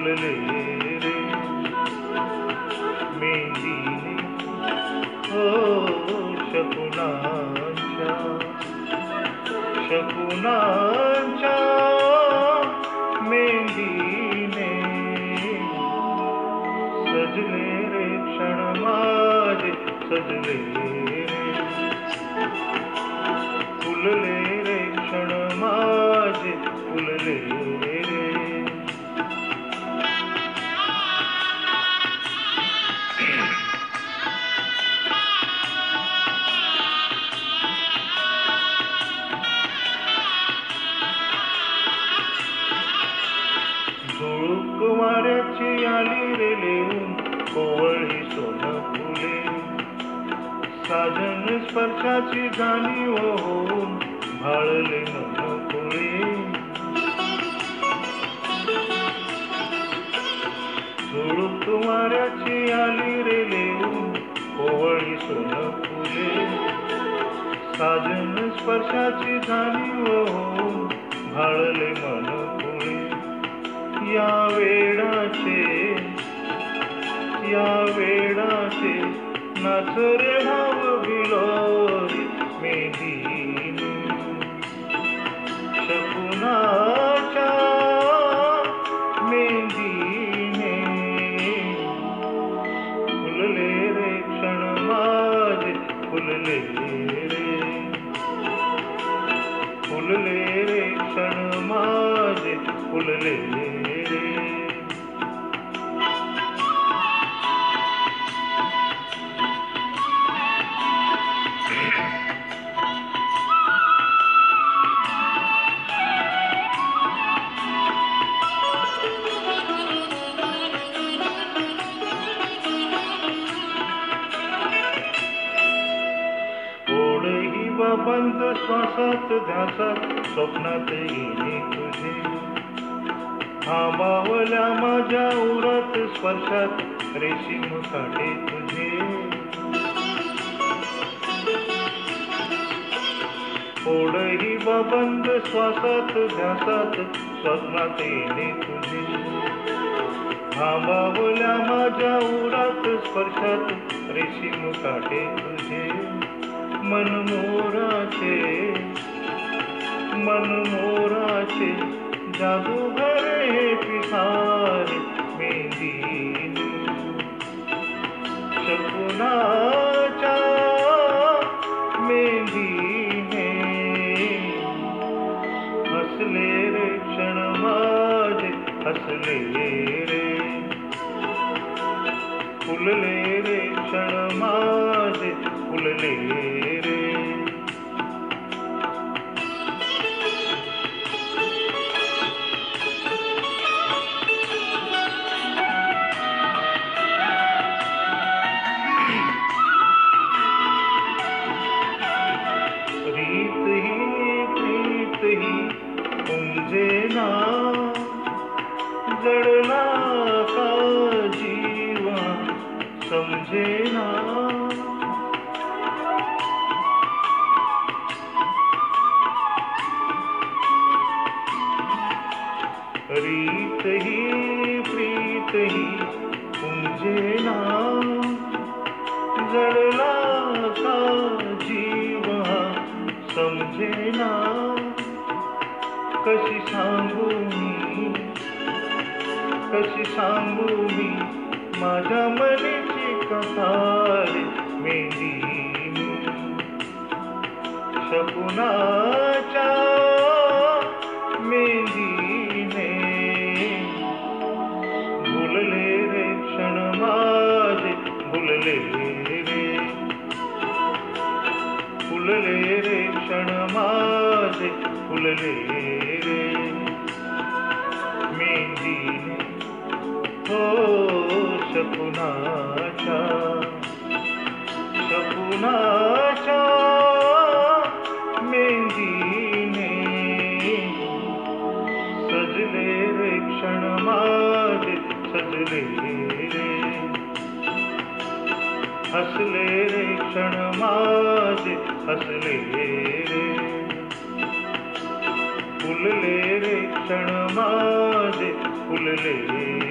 फुलले रे मेंदीने हो शकुनांच्या मेंदीने सजले रे क्षण माझे सजले रे फुलले रे क्षण माझे फुलले रे झुळूक वाऱ्याची आली रे लेऊन कोवळी सोनं फुले साजन स्पर्शाची जाणीव होऊन भाळले मन फुले झुळूक वाऱ्याची आली रे लेऊन कोवळी सोनं फुले साजन स्पर्शाची जाणीव होऊन भाळले मन फुले या वेडाचे नाच रे भाव भिलोरी मेंदीने शकुनाच्या मेंदीने फुलले रे क्षण माझे फुलले रे फुलले रे क्षण माझे फुलले रे बंद श्वासात ध्यासात स्वप्नात येणे तुझे थांबावल्या माझ्या उरात स्पर्शात रेशीम काटे तुझे ओढही बंद श्वासात ध्यासात स्वप्नात येणे तुझे थांबावल्या माझ्या उरात स्पर्शात रेशीम काटे तुझे मनमोराचे जादूगरे पिसारे मेंदीने शकुनाच्या मेंदीने हसले रे क्षण माझे हसले रे फुलले रे क्षण माझे फुलले रे प्रीत ही उमजेना जडला का जीवा समजेना प्रीत ही उमजेना जडला का जीवा समजेना कशी सांगू मी माझ्या मनाची कथा रे मेंदीने शकुनाच्या मेंदीने भुलले रे क्षण माझे भुलले रे फुलले रे क्षण माझे फुलले रे मेंदीने हो शकुनाच्या मेंदीने सजले रे क्षण माझे सजले रे हसले रे क्षण माझे हसले रे फुलले रे क्षण माझे फुलले